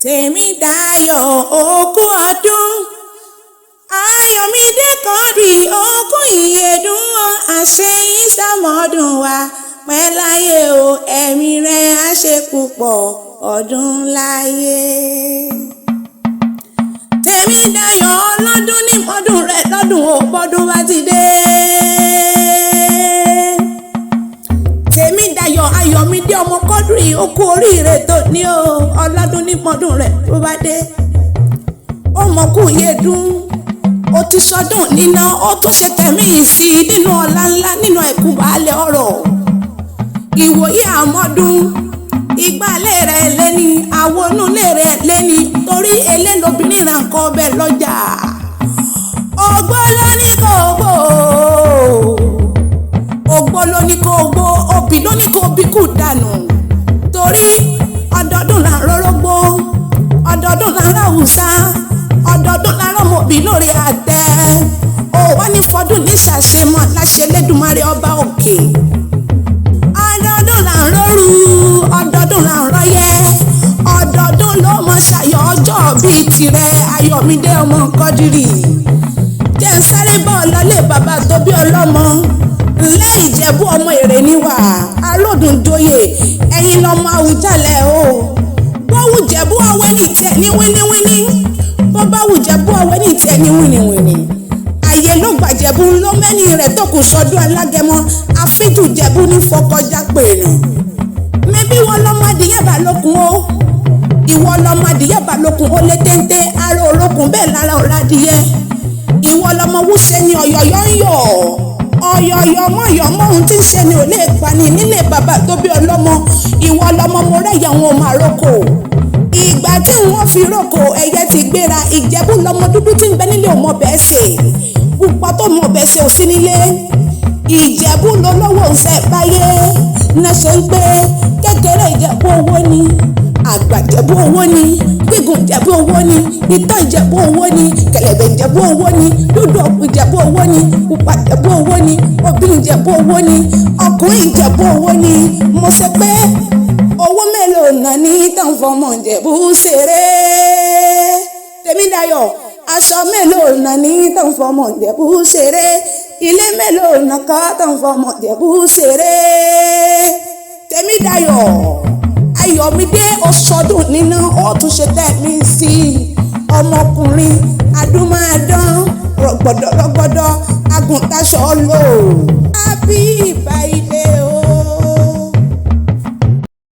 Tèmídayọ̀ òkú ọdún, Ayọ̀mídé Quadri òkú ìyèdún, àṣeyín sàmọ́dún wa pẹ́ láyé o, ẹ̀mí rẹ̀ á ṣe púpọ̀ ọdún láyé. Tèmídayọ̀ ọlọ́dún ní mọ́dún rẹ̀ lọ́dún ò bọ́dún bá ti dé. Tèmídayọ̀ Ayọ̀mídé ọmọ Quadri òkú oríire tó ní o, ọlọ́dún ní mọ́dún rẹ̀ tó bá dé. Ó mọ̀ kú yédún, ó ti sọdún níná, ó tún ṣe tẹ̀mí sí i nínú ọlá ńlá, nínú ẹ̀kú baálé ọ̀rọ̀. Ìwòye àmọ́dún, ìgbàlè rẹ̀ lẹ́ni, àwọnúlé rẹ̀ lẹ́ni, torí elé lobìnrin ra nǹkan ọbẹ̀ lọ́jà. Ògbó ló ní kò gbó, ògbó ló ní kò gbó, òbí ló ní kò bí kù dànù. Torí ọdọọdún là ń rórógbó, ọdọọdún là ń ráwùsá, ọdọọdún là ń rọmọbí lórí àtẹ. Ó wá ní fọdún ní ṣàṣemọ láṣẹ Elédùmarè ọba òkè. Ọdọọdún là ń róru, ọdọọdún là ń rọyẹ, ọdọọdún ló mọ ṣàyọ̀ ọjọ́ bíi tirẹ̀ Ayọ̀mídé ọmọ Quadri. Jẹ́ ń sáré bọ́ ọlọ́lé bàbá tó bí ọlọ́mọ, ńlẹ́ Ìjẹ̀bú ọmọ èrè níwà, alódùn joyè, ẹ̀yin lọ́mọ Àwùjalẹ̀ o. Bó wù Jẹ̀bú ọwẹ́ ní tiẹ̀ ní wíníwíní, bó bá wù Jẹ̀bú ọwẹ́ ní tiẹ̀ ní wíníwíní. Ayé ló gbàjẹ̀bú ló mẹ́ni rẹ̀ tó kù sọdún alágẹmọ, àfíjù Jẹ̀bú ní fọkọjá pèèyàn. Mẹ́bí wọn lọ́mọ adìyẹ balókun o, ìwọ lọ́mọ adìyẹ balókun ó lé téńté, ara olókun bẹ́ẹ̀ lára ọ̀làdìyẹ. Ìwọ lọ́mọ wúṣẹ́ ni ọ̀yọ̀yọ̀ ń yọ̀, ọ̀yọ̀yọ̀ mọ̀yọ̀mọ̀ ohun tí ń ṣe ni ò lè pani nílé bàbá tó bí ọlọ́mọ. Ìwọ lọ́mọ mo rẹ́yà wọn máa roko, ìgbà tí wọ́n fi roko ẹyẹ ti gbéra. Ìjẹ̀bú lọ́mọ dúdú tí ń bẹ nílé ò mọ bẹ́ẹ̀ sè, pupa tó mọ bẹ́ẹ̀ sè ò sí nílé. Ìjẹ̀bú lọ́lọ́wọ́ òṣè báyé náà ṣe ń pé kékeré Ìjẹ̀bú owó ni, àgbà Ìjẹ̀bú owó ni, gígùn Ìjẹ̀bú owó ni, ìtàn Ìjẹ̀bú owó ni, kẹ̀lẹ̀bẹ̀ Ìjẹ̀bú owó ni, dúdú Ìjẹ̀bú owó ni, pupa Ìjẹ̀bú owó ni, obìnrin Ìjẹ̀bú owó ni, ọkùnrin Ìjẹ̀bú owó ni. Mo ṣe pé owó mélòó náà ní tàn fọmọ Ìjẹ̀bú ṣeré. Tèmídayọ̀ aṣọ mélòó náà ní tàn fọmọ Ìjẹ̀bú ṣeré, ilé mélòó náà ká tàn fọmọ Ìjẹ̀bú ṣeré. Tèmídayọ̀ Ayọ̀mídé ọ̀ṣọ́dún nínú, ó tún ṣe tẹ̀mí sí i. Ọmọkùnrin adúmáadán, rọ̀gbọ̀dọ̀ rọ̀gbọ̀dọ̀, agùntàṣọ́ lò. Happy birthday o.